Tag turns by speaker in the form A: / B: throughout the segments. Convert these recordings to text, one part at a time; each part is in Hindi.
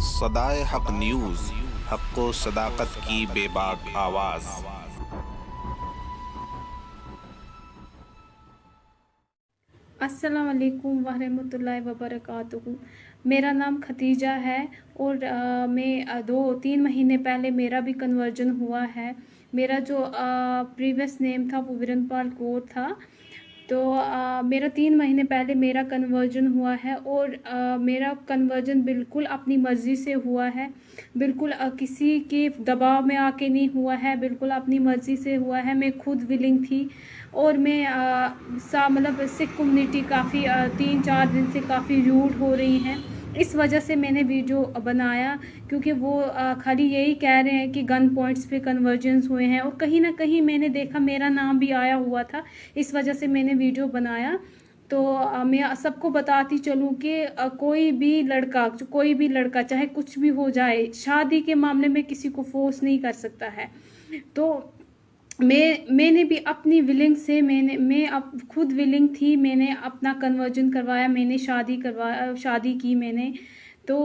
A: सदाए हक न्यूज़, हक़ व सदाकत की बेबाक आवाज़।
B: अस्सलाम वालेकुम वरहमतुल्लाहि वबरकातुहू। मेरा नाम खतीजा है और मैं 2-3 महीने पहले मेरा भी कन्वर्जन हुआ है। मेरा जो प्रीवियस नेम था वो विरनपाल कौर था। तो मेरा 3 महीने पहले मेरा कन्वर्जन हुआ है और मेरा कन्वर्जन बिल्कुल अपनी मर्ज़ी से हुआ है। बिल्कुल किसी के दबाव में आके नहीं हुआ है, बिल्कुल अपनी मर्ज़ी से हुआ है। मैं खुद विलिंग थी और मैं मतलब सिख कम्युनिटी काफ़ी 3-4 दिन से काफ़ी रूड हो रही हैं। इस वजह से मैंने वीडियो बनाया, क्योंकि वो खाली यही कह रहे हैं कि गन पॉइंट्स पे कन्वर्जन्स हुए हैं और कहीं ना कहीं मैंने देखा मेरा नाम भी आया हुआ था। इस वजह से मैंने वीडियो बनाया। तो मैं सबको बताती चलूँ कि कोई भी लड़का चाहे कुछ भी हो जाए, शादी के मामले में किसी को फोर्स नहीं कर सकता है। तो मैंने भी अपनी विलिंग से मैं अब खुद विलिंग थी, मैंने अपना कन्वर्जन करवाया, मैंने शादी की मैंने। तो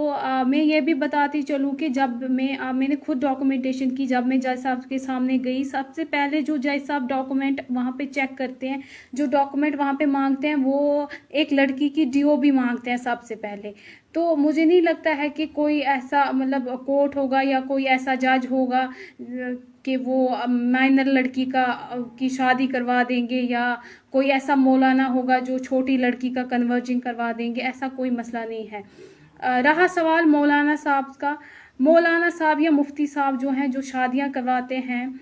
B: मैं ये भी बताती चलूँ कि जब मैंने खुद डॉक्यूमेंटेशन की। जब मैं जज साहब के सामने गई, सबसे पहले जो जज साहब डॉक्यूमेंट वहाँ पे चेक करते हैं, जो डॉक्यूमेंट वहाँ पे मांगते हैं, वो एक लड़की की डीओ भी मांगते हैं सबसे पहले। तो मुझे नहीं लगता है कि कोई ऐसा मतलब कोर्ट होगा या कोई ऐसा जज होगा कि वो माइनर लड़की की शादी करवा देंगे, या कोई ऐसा मौलाना होगा जो छोटी लड़की का कन्वर्जिंग करवा देंगे। ऐसा कोई मसला नहीं है। रहा सवाल मौलाना साहब का, मौलाना साहब या मुफ्ती साहब जो हैं, जो शादियां करवाते हैं,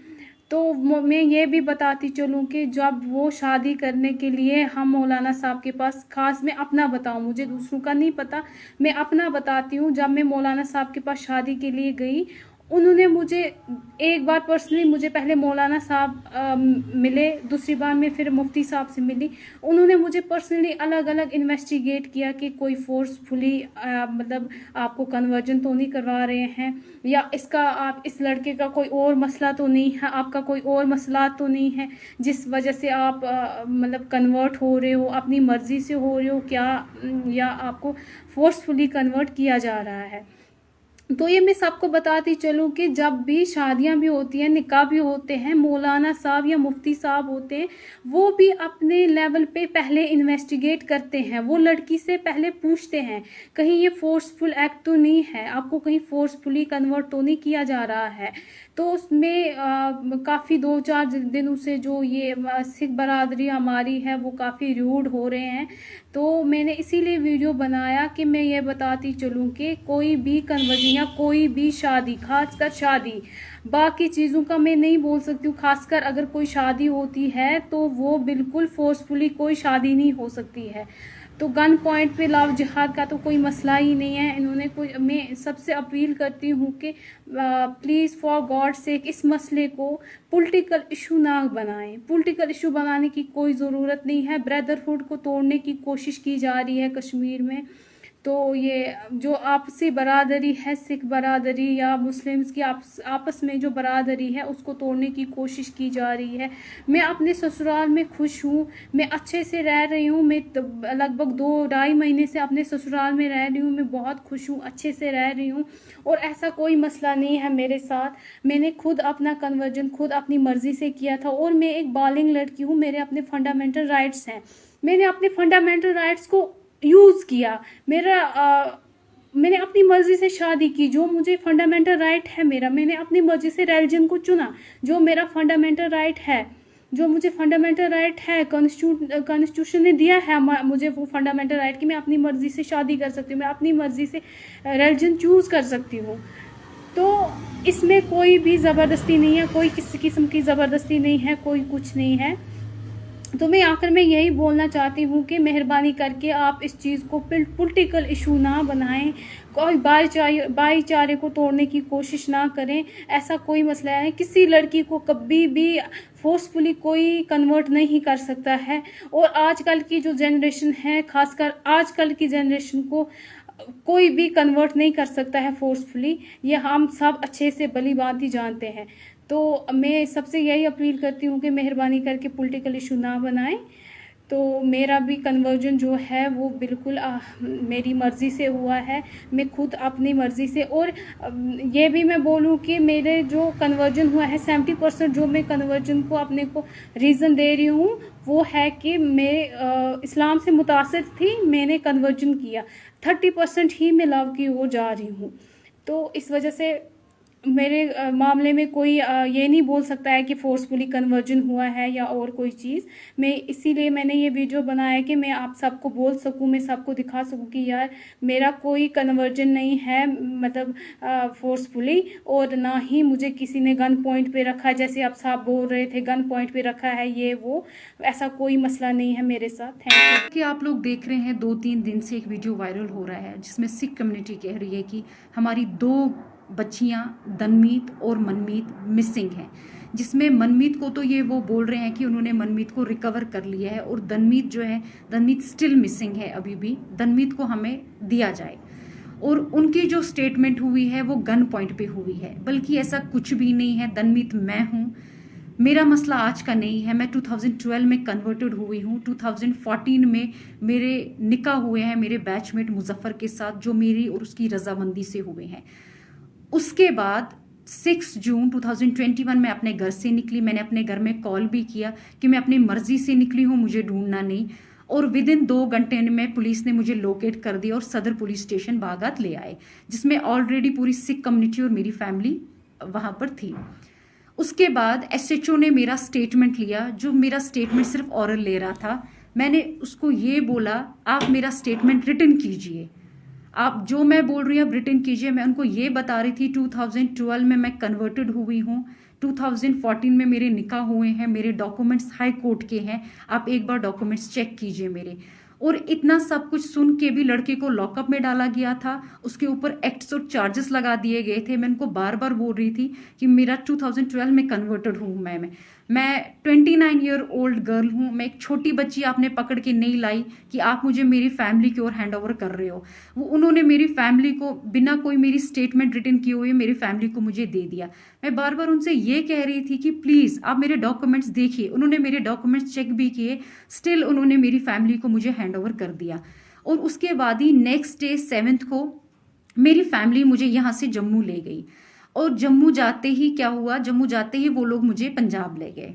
B: तो मैं ये भी बताती चलूँ कि जब वो शादी करने के लिए हम मौलाना साहब के पास, खास मैं अपना बताऊँ, मुझे दूसरों का नहीं पता, मैं अपना बताती हूँ। जब मैं मौलाना साहब के पास शादी के लिए गई, उन्होंने मुझे एक बार पर्सनली, मुझे पहले मौलाना साहब मिले, दूसरी बार मैं फिर मुफ्ती साहब से मिली। उन्होंने मुझे पर्सनली अलग अलग इन्वेस्टिगेट किया कि कोई फोर्सफुली मतलब आपको कन्वर्जन तो नहीं करवा रहे हैं, या आप इस लड़के का कोई और मसला तो नहीं है, आपका कोई और मसला तो नहीं है जिस वजह से आप मतलब कन्वर्ट हो रहे हो, अपनी मर्ज़ी से हो रहे हो क्या, या आपको फोर्सफुली कन्वर्ट किया जा रहा है। तो ये मैं सबको बताती चलूँ कि जब भी शादियां भी होती हैं, निकाह भी होते हैं, मौलाना साहब या मुफ्ती साहब होते हैं, वो भी अपने लेवल पे पहले इन्वेस्टिगेट करते हैं। वो लड़की से पहले पूछते हैं कहीं ये फोर्सफुल एक्ट तो नहीं है, आपको कहीं फोर्सफुली कन्वर्ट तो नहीं किया जा रहा है। तो उसमें काफ़ी 2-4 दिनों से जो ये सिख बरादरी हमारी है वो काफ़ी रूड हो रहे हैं। तो मैंने इसीलिए वीडियो बनाया कि मैं ये बताती चलूँ कि कोई भी कन्वर्जन या कोई भी शादी, खासकर शादी, बाकी चीज़ों का मैं नहीं बोल सकती हूँ, खासकर अगर कोई शादी होती है तो वो बिल्कुल फोर्सफुली कोई शादी नहीं हो सकती है। तो गन पॉइंट पे लव जिहाद का तो कोई मसला ही नहीं है। इन्होंने कोई, मैं सबसे अपील करती हूँ कि प्लीज़ फॉर गॉड सेक इस मसले को पॉलिटिकल इशू ना बनाएं। पॉलिटिकल इशू बनाने की कोई ज़रूरत नहीं है। ब्रदरहुड को तोड़ने की कोशिश की जा रही है कश्मीर में। तो ये जो आपसी बरादरी है, सिख बरादरी या मुस्लिम्स की आपस में जो बरादरी है, उसको तोड़ने की कोशिश की जा रही है। मैं अपने ससुराल में खुश हूँ, मैं अच्छे से रह रही हूँ। मैं लगभग 2-2.5 महीने से अपने ससुराल में रह रही हूँ। मैं बहुत खुश हूँ, अच्छे से रह रही हूँ और ऐसा कोई मसला नहीं है मेरे साथ। मैंने खुद अपना कन्वर्जन खुद अपनी मर्ज़ी से किया था और मैं एक बालिग लड़की हूँ, मेरे अपने फंडामेंटल राइट्स हैं। मैंने अपने फंडामेंटल राइट्स को यूज़ किया। मैंने अपनी मर्ज़ी से शादी की, जो मुझे फंडामेंटल राइट है मेरा। मैंने अपनी मर्ज़ी से रिलीजन को चुना, जो मेरा फंडामेंटल राइट है, जो मुझे फंडामेंटल राइट है, कॉन्स्टिट्यूशन ने दिया है मुझे वो फंडामेंटल राइट कि मैं अपनी मर्ज़ी से शादी कर सकती हूँ, मैं अपनी मर्ज़ी से रिलीजन चूज़ कर सकती हूँ। तो इसमें कोई भी ज़बरदस्ती नहीं है, कोई किसी किस्म की ज़बरदस्ती नहीं है, कोई कुछ नहीं है। तो मैं आखिर में यही बोलना चाहती हूँ कि मेहरबानी करके आप इस चीज़ को पॉलिटिकल इशू ना बनाएं, कोई भाईचारे को तोड़ने की कोशिश ना करें। ऐसा कोई मसला है, किसी लड़की को कभी भी फोर्सफुली कोई कन्वर्ट नहीं कर सकता है। और आजकल की जो जनरेशन है, खासकर आजकल की जनरेशन को कोई भी कन्वर्ट नहीं कर सकता है फोर्सफुली, ये हम सब अच्छे से भली भांति जानते हैं। तो मैं सबसे यही अपील करती हूँ कि मेहरबानी करके पॉलिटिकल इशू ना बनाएं। तो मेरा भी कन्वर्जन जो है वो बिल्कुल मेरी मर्ज़ी से हुआ है, मैं खुद अपनी मर्ज़ी से। और ये भी मैं बोलूँ कि मेरे जो कन्वर्जन हुआ है 70% जो मैं कन्वर्जन को अपने को रीज़न दे रही हूँ वो है कि मैं इस्लाम से मुतासिर थी, मैंने कन्वर्जन किया। 30% ही मैं लव की ओर जा रही हूँ। तो इस वजह से मेरे मामले में कोई ये नहीं बोल सकता है कि फोर्सफुली कन्वर्जन हुआ है या और कोई चीज़। मैं इसीलिए मैंने ये वीडियो बनाया कि मैं आप सबको बोल सकूं, मैं सबको दिखा सकूं कि यार मेरा कोई कन्वर्जन नहीं है, मतलब फोर्सफुली, और ना ही मुझे किसी ने गन पॉइंट पे रखा है जैसे आप सब बोल रहे थे गन पॉइंट पे रखा है ये वो। ऐसा कोई मसला नहीं है मेरे साथ। Thank you.
C: कि आप लोग देख रहे हैं 2-3 दिन से एक वीडियो वायरल हो रहा है जिसमें सिख कम्युनिटी कह रही है कि हमारी 2 बच्चियां दनमीत और मनमीत मिसिंग हैं, जिसमें मनमीत को तो ये वो बोल रहे हैं कि उन्होंने मनमीत को रिकवर कर लिया है और दनमीत जो है दनमीत स्टिल मिसिंग है। अभी भी दनमीत को हमें दिया जाए। और उनकी जो स्टेटमेंट हुई है वो गन पॉइंट पे हुई है, बल्कि ऐसा कुछ भी नहीं है। दनमीत मैं हूँ, मेरा मसला आज का नहीं है। मैं 2012 में कन्वर्टेड हुई हूँ। 2014 में मेरे निकाह हुए हैं मेरे बैचमेट मुजफ्फर के साथ, जो मेरी और उसकी रजामंदी से हुए हैं। उसके बाद 6 जून 2021 में अपने घर से निकली। मैंने अपने घर में कॉल भी किया कि मैं अपनी मर्जी से निकली हूँ, मुझे ढूंढना नहीं। और विद इन 2 घंटे में पुलिस ने मुझे लोकेट कर दिया और सदर पुलिस स्टेशन बागात ले आए, जिसमें ऑलरेडी पूरी सिख कम्युनिटी और मेरी फैमिली वहां पर थी। उसके बाद एसएचओ ने मेरा स्टेटमेंट लिया, जो मेरा स्टेटमेंट सिर्फ ऑरल ले रहा था। मैंने उसको ये बोला आप मेरा स्टेटमेंट रिटन कीजिए, आप जो मैं बोल रही हूँ आप रिटन कीजिए। मैं उनको ये बता रही थी 2012 में मैं कन्वर्टेड हुई हूँ, 2014 में मेरे निकाह हुए हैं, मेरे डॉक्यूमेंट्स हाई कोर्ट के हैं, आप एक बार डॉक्यूमेंट्स चेक कीजिए मेरे। और इतना सब कुछ सुन के भी लड़के को लॉकअप में डाला गया था, उसके ऊपर एक्ट्स और चार्जेस लगा दिए गए थे। मैं उनको बार बार बोल रही थी कि मेरा 2012 में कन्वर्टेड हूँ मैं 29 ईयर ओल्ड गर्ल हूँ। मैं एक छोटी बच्ची आपने पकड़ के नहीं लाई कि आप मुझे मेरी फैमिली की ओर हैंड ओवर कर रहे हो। वो उन्होंने मेरी फैमिली को बिना कोई मेरी स्टेटमेंट रिटन किए हुए मेरी फैमिली को मुझे दे दिया। मैं बार बार उनसे ये कह रही थी कि प्लीज आप मेरे डॉक्यूमेंट्स देखिए। उन्होंने मेरे डॉक्यूमेंट्स चेक भी किए, स्टिल उन्होंने मेरी फैमिली को मुझे हैंड ओवर कर दिया। और उसके बाद ही नेक्स्ट डे 7 को मेरी फैमिली मुझे यहाँ से जम्मू ले गई। और जम्मू जाते ही क्या हुआ, जम्मू जाते ही वो लोग मुझे पंजाब ले गए।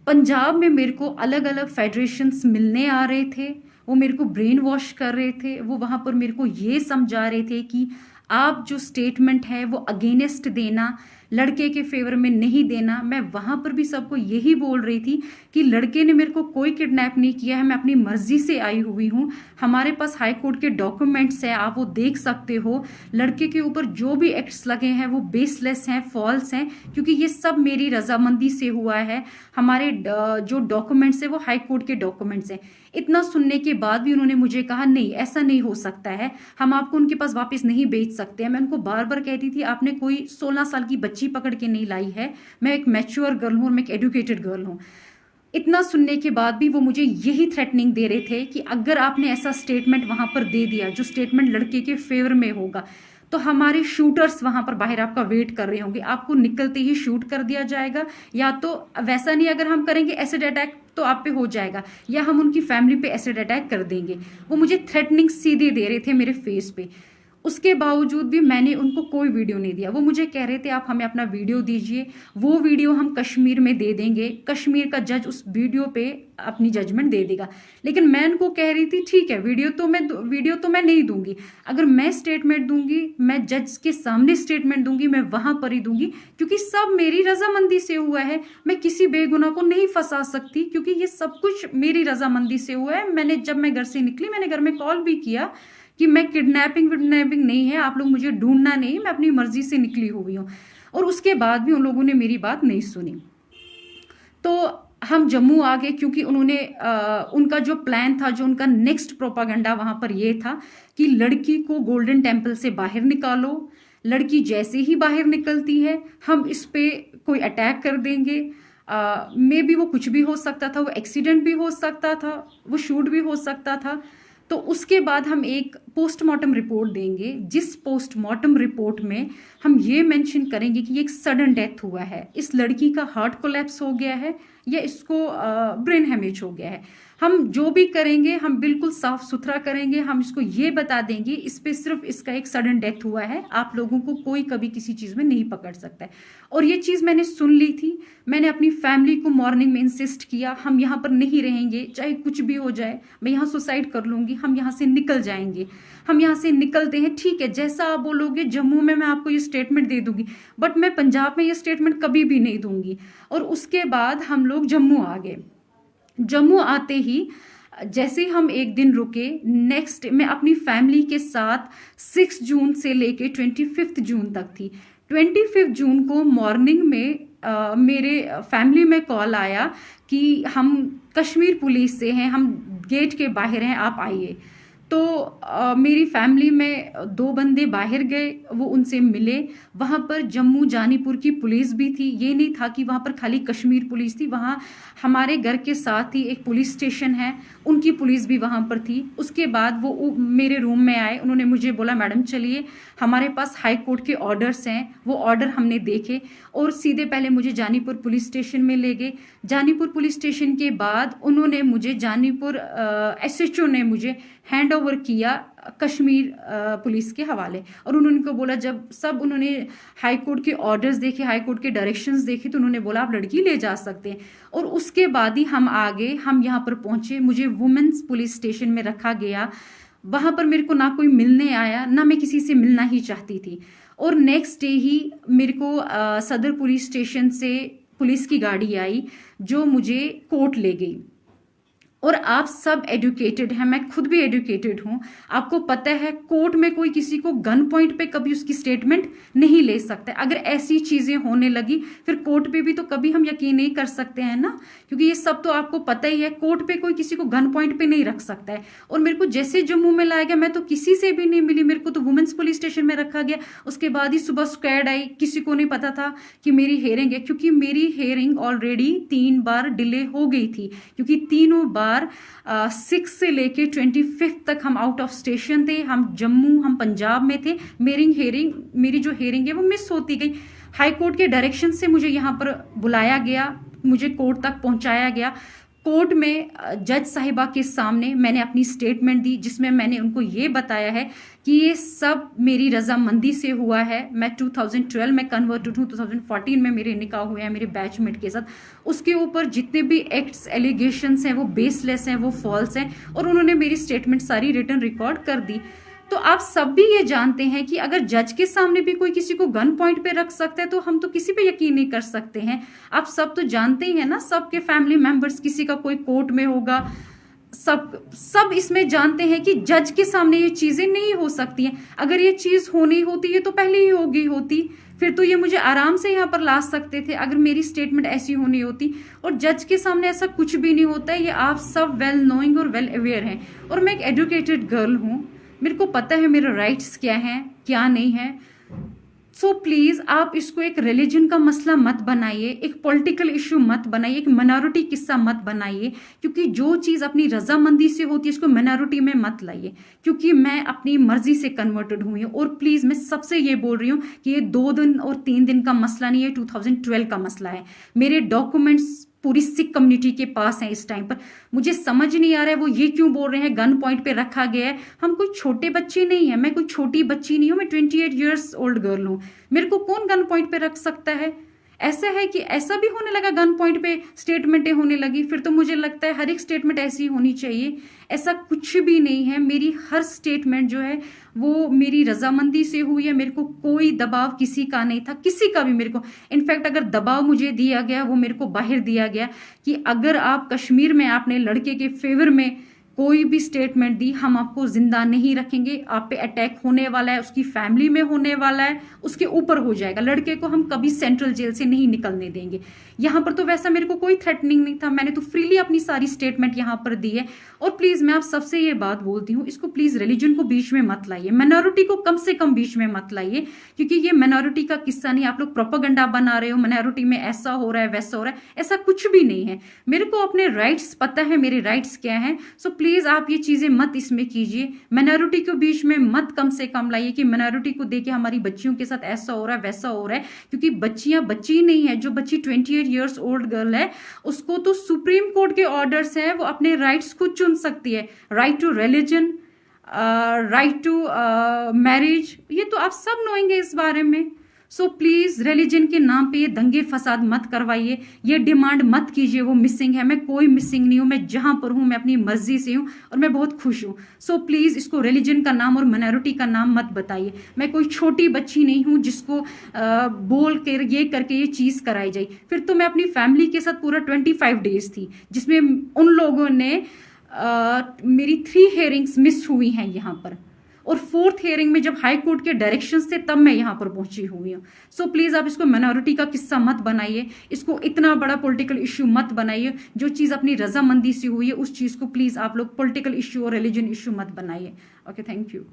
C: पंजाब में मेरे को अलग अलग फेडरेशंस मिलने आ रहे थे, वो मेरे को ब्रेन वॉश कर रहे थे। वो वहां पर मेरे को ये समझा रहे थे कि आप जो स्टेटमेंट है वो अगेंस्ट देना, लड़के के फेवर में नहीं देना। मैं वहां पर भी सबको यही बोल रही थी कि लड़के ने मेरे को कोई किडनैप नहीं किया है, मैं अपनी मर्जी से आई हुई हूँ। हमारे पास हाई कोर्ट के डॉक्यूमेंट्स है, आप वो देख सकते हो। लड़के के ऊपर जो भी एक्ट्स लगे हैं वो बेसलेस हैं, फॉल्स हैं, क्योंकि ये सब मेरी रजामंदी से हुआ है। हमारे जो डॉक्यूमेंट्स है वो हाई कोर्ट के डॉक्यूमेंट्स हैं। इतना सुनने के बाद भी उन्होंने मुझे कहा नहीं ऐसा नहीं हो सकता है, हम आपको उनके पास वापस नहीं भेज सकते हैं। मैं उनको बार बार कहती थी आपने कोई 16 साल की बच्ची पकड़ के नहीं लाई है, मैं एक मैच्योर गर्ल हूं और मैं एक एजुकेटेड गर्ल हूं। इतना सुनने के बाद भी वो मुझे यही थ्रेटनिंग दे रहे थे कि अगर आपने ऐसा स्टेटमेंट वहां पर दे दिया जो स्टेटमेंट लड़के के फेवर में होगा, तो हमारे शूटर्स वहां पर बाहर आपका वेट कर रहे होंगे, आपको निकलते ही शूट कर दिया जाएगा, या तो वैसा नहीं अगर हम करेंगे एसिड अटैक तो आप पे हो जाएगा, या हम उनकी फैमिली पे एसिड अटैक कर देंगे। वो मुझे थ्रेटनिंग सीधे दे रहे थे मेरे फेस पे। उसके बावजूद भी मैंने उनको कोई वीडियो नहीं दिया। वो मुझे कह रहे थे आप हमें अपना वीडियो दीजिए, वो वीडियो हम कश्मीर में दे देंगे, कश्मीर का जज उस वीडियो पे अपनी जजमेंट दे देगा। लेकिन मैं उनको कह रही थी ठीक है वीडियो तो मैं नहीं दूंगी, अगर मैं स्टेटमेंट दूंगी, मैं जज के सामने स्टेटमेंट दूंगी, मैं वहां पर ही दूंगी, क्योंकि सब मेरी रजामंदी से हुआ है। मैं किसी बेगुनाह को नहीं फंसा सकती, क्योंकि ये सब कुछ मेरी रजामंदी से हुआ है। जब मैं घर से निकली मैंने घर में कॉल भी किया कि मैं किडनैपिंग नहीं है, आप लोग मुझे ढूंढना नहीं, मैं अपनी मर्जी से निकली हुई हूँ। और उसके बाद भी उन लोगों ने मेरी बात नहीं सुनी। तो हम जम्मू आ गए, क्योंकि उन्होंने उनका जो प्लान था, जो उनका नेक्स्ट प्रोपागेंडा वहां पर ये था कि लड़की को गोल्डन टेम्पल से बाहर निकालो, लड़की जैसे ही बाहर निकलती है हम इस पे कोई अटैक कर देंगे। मे बी वो कुछ भी हो सकता था, वो एक्सीडेंट भी हो सकता था, वो शूट भी हो सकता था। तो उसके बाद हम एक पोस्टमार्टम रिपोर्ट देंगे, जिस पोस्टमार्टम रिपोर्ट में हम ये मेंशन करेंगे कि ये एक सडन डेथ हुआ है, इस लड़की का हार्ट कोलैप्स हो गया है या इसको ब्रेन हेमेज हो गया है। हम जो भी करेंगे हम बिल्कुल साफ सुथरा करेंगे। हम इसको ये बता देंगे इस पे सिर्फ इसका एक सडन डेथ हुआ है, आप लोगों को कोई कभी किसी चीज़ में नहीं पकड़ सकता है। और ये चीज़ मैंने सुन ली थी, मैंने अपनी फैमिली को मॉर्निंग में इंसिस्ट किया, हम यहाँ पर नहीं रहेंगे, चाहे कुछ भी हो जाए, मैं यहाँ सुसाइड कर लूँगी, हम यहाँ से निकल जाएंगे। हम यहाँ से निकलते हैं, ठीक है, जैसा आप बोलोगे जम्मू में मैं आपको ये स्टेटमेंट दे दूंगी, बट मैं पंजाब में ये स्टेटमेंट कभी भी नहीं दूंगी। और उसके बाद हम लोग जम्मू आ गए। जम्मू आते ही जैसे हम एक दिन रुके, नेक्स्ट मैं अपनी फैमिली के साथ 6 जून से लेके 25 जून तक थी। 25 जून को मॉर्निंग में मेरे फैमिली में कॉल आया कि हम कश्मीर पुलिस से हैं, हम गेट के बाहर हैं, आप आइए। तो मेरी फैमिली में 2 बंदे बाहर गए, वो उनसे मिले। वहाँ पर जम्मू जानीपुर की पुलिस भी थी, ये नहीं था कि वहाँ पर खाली कश्मीर पुलिस थी, वहाँ हमारे घर के साथ ही एक पुलिस स्टेशन है, उनकी पुलिस भी वहाँ पर थी। उसके बाद वो मेरे रूम में आए, उन्होंने मुझे बोला मैडम चलिए, हमारे पास हाई कोर्ट के ऑर्डर्स हैं। वो ऑर्डर हमने देखे और सीधे पहले मुझे जानीपुर पुलिस स्टेशन में ले गए। जानीपुर पुलिस स्टेशन के बाद उन्होंने मुझे जानीपुर SHO ने मुझे हैंड ओवर किया कश्मीर पुलिस के हवाले। और उन्होंने को बोला, जब सब उन्होंने हाई कोर्ट के ऑर्डर्स देखे, हाई कोर्ट के डायरेक्शंस देखे, तो उन्होंने बोला आप लड़की ले जा सकते हैं। और उसके बाद ही हम आगे हम यहाँ पर पहुंचे, मुझे वुमेन्स पुलिस स्टेशन में रखा गया। वहाँ पर मेरे को ना कोई मिलने आया, ना मैं किसी से मिलना ही चाहती थी। और नेक्स्ट डे ही मेरे को सदर पुलिस स्टेशन से पुलिस की गाड़ी आई जो मुझे कोर्ट ले गई। और आप सब एजुकेटेड हैं, मैं खुद भी एजुकेटेड हूं, आपको पता है कोर्ट में कोई किसी को गन पॉइंट पे कभी उसकी स्टेटमेंट नहीं ले सकता। अगर ऐसी चीजें होने लगी फिर कोर्ट पे भी तो कभी हम यकीन नहीं कर सकते हैं ना, क्योंकि ये सब तो आपको पता ही है, कोर्ट पे कोई किसी को गन पॉइंट पे नहीं रख सकता है। और मेरे को जैसे जम्मू में लाया गया, मैं तो किसी से भी नहीं मिली, मेरे को तो वुमेन्स पुलिस स्टेशन में रखा गया। उसके बाद ही सुबह स्क्वाड आई, किसी को नहीं पता था कि मेरी हेयरिंग है, क्योंकि मेरी हेयरिंग ऑलरेडी 3 बार डिले हो गई थी, क्योंकि तीनों बार 6 से लेके 25 तक हम आउट ऑफ स्टेशन थे, हम जम्मू, हम पंजाब में थे। मेरी जो हेयरिंग है वो मिस होती गई। हाई कोर्ट के डायरेक्शन से मुझे यहाँ पर बुलाया गया, मुझे कोर्ट तक पहुंचाया गया। कोर्ट में जज साहिबा के सामने मैंने अपनी स्टेटमेंट दी, जिसमें मैंने उनको ये बताया है कि ये सब मेरी रजामंदी से हुआ है। मैं 2012 में कन्वर्टेड हूँ, 2014 में मेरे निकाह हुए हैं मेरे बैचमेट के साथ। उसके ऊपर जितने भी एक्ट्स एलिगेशंस हैं वो बेसलेस हैं, वो फॉल्स हैं। और उन्होंने मेरी स्टेटमेंट सारी रिटर्न रिकॉर्ड कर दी। तो आप सब भी ये जानते हैं कि अगर जज के सामने भी कोई किसी को गन पॉइंट पे रख सकता है तो हम तो किसी पे यकीन नहीं कर सकते हैं। आप सब तो जानते ही हैं ना, सबके फैमिली मेंबर्स किसी का कोई कोर्ट में होगा, सब इसमें जानते हैं कि जज के सामने ये चीजें नहीं हो सकती हैं। अगर ये चीज होनी होती है तो पहले ही हो गई होती, फिर तो ये मुझे आराम से यहाँ पर ला सकते थे अगर मेरी स्टेटमेंट ऐसी होनी होती। और जज के सामने ऐसा कुछ भी नहीं होता है, ये आप सब वेल नोइंग और वेल अवेयर हैं। और मैं एक एजुकेटेड गर्ल हूँ, मेरे को पता है मेरे राइट्स क्या हैं क्या नहीं है। सो प्लीज आप इसको एक रिलीजन का मसला मत बनाइए, एक पॉलिटिकल इशू मत बनाइए, एक मिनॉरिटी किस्सा मत बनाइए, क्योंकि जो चीज अपनी रजामंदी से होती है इसको मिनॉरिटी में मत लाइए। क्योंकि मैं अपनी मर्जी से कन्वर्टेड हुई हूँ। और प्लीज मैं सबसे ये बोल रही हूँ कि ये 2 दिन और 3 दिन का मसला नहीं है, 2012 का मसला है। मेरे डॉक्यूमेंट्स पूरी सिख कम्युनिटी के पास है इस टाइम पर। मुझे समझ नहीं आ रहा है वो ये क्यों बोल रहे हैं गन पॉइंट पे रखा गया है। हम कोई छोटे बच्चे नहीं है, मैं कोई छोटी बच्ची नहीं हूँ, मैं 28 ईयर्स ओल्ड गर्ल हूँ। मेरे को कौन गन पॉइंट पे रख सकता है? ऐसा है कि ऐसा भी होने लगा, गन पॉइंट पे स्टेटमेंटें होने लगी, फिर तो मुझे लगता है हर एक स्टेटमेंट ऐसी होनी चाहिए। ऐसा कुछ भी नहीं है, मेरी हर स्टेटमेंट जो है वो मेरी रजामंदी से हुई है। मेरे को कोई दबाव किसी का नहीं था, किसी का भी। मेरे को इनफैक्ट अगर दबाव मुझे दिया गया वो मेरे को बाहर दिया गया कि अगर आप कश्मीर में आपने लड़के के फेवर में कोई भी स्टेटमेंट दी, हम आपको जिंदा नहीं रखेंगे, आप पे अटैक होने वाला है, उसकी फैमिली में होने वाला है, उसके ऊपर हो जाएगा। लड़के को हम कभी सेंट्रल जेल से नहीं निकलने देंगे। यहाँ पर तो वैसा मेरे को कोई थ्रेटनिंग नहीं था, मैंने तो फ्रीली अपनी सारी स्टेटमेंट यहाँ पर दी है। और प्लीज मैं आप सबसे ये बात बोलती हूँ, इसको प्लीज रिलीजन को बीच में मत लाइए, मिनॉरिटी को कम से कम बीच में मत लाइए, क्योंकि ये मिनॉरिटी का किस्सा नहीं। आप लोग प्रोपेगेंडा बना रहे हो, मिनॉरिटी में ऐसा हो रहा है वैसा हो रहा है, ऐसा कुछ भी नहीं है। मेरे को अपने राइट्स पता है, मेरे राइट्स क्या है। सो प्लीज आप ये चीजें मत इसमें कीजिए, माइनॉरिटी के बीच में मत कम से कम लाइए कि माइनॉरिटी को देके हमारी बच्चियों के साथ ऐसा हो रहा है वैसा हो रहा है, क्योंकि बच्चियां बच्ची नहीं है। जो बच्ची 28 ईयर्स ओल्ड गर्ल है उसको तो सुप्रीम कोर्ट के ऑर्डर्स है, वो अपने राइट्स खुद चुन सकती है, right to religion, right to marriage, ये तो आप सब नोएंगे इस बारे में। सो प्लीज रिलीजन के नाम पे ये दंगे फसाद मत करवाइए, ये डिमांड मत कीजिए वो मिसिंग है। मैं कोई मिसिंग नहीं हूं, मैं जहां पर हूं मैं अपनी मर्जी से हूं और मैं बहुत खुश हूं। सो प्लीज इसको रिलीजन का नाम और माइनॉरिटी का नाम मत बताइए। मैं कोई छोटी बच्ची नहीं हूं जिसको बोल कर ये करके ये चीज कराई जाए। फिर तो मैं अपनी फैमिली के साथ पूरा 25 डेज थी, जिसमें उन लोगों ने मेरी 3 हियरिंग्स मिस हुई हैं यहाँ पर, और 4th हियरिंग में जब हाई कोर्ट के डायरेक्शंस थे तब मैं यहाँ पर पहुंची हुई हूँ। सो प्लीज आप इसको माइनॉरिटी का किस्सा मत बनाइए, इसको इतना बड़ा पॉलिटिकल इश्यू मत बनाइए। जो चीज अपनी रजामंदी से हुई है उस चीज को प्लीज आप लोग पॉलिटिकल इश्यू और रिलीजन इश्यू मत बनाइए। Okay, thank you.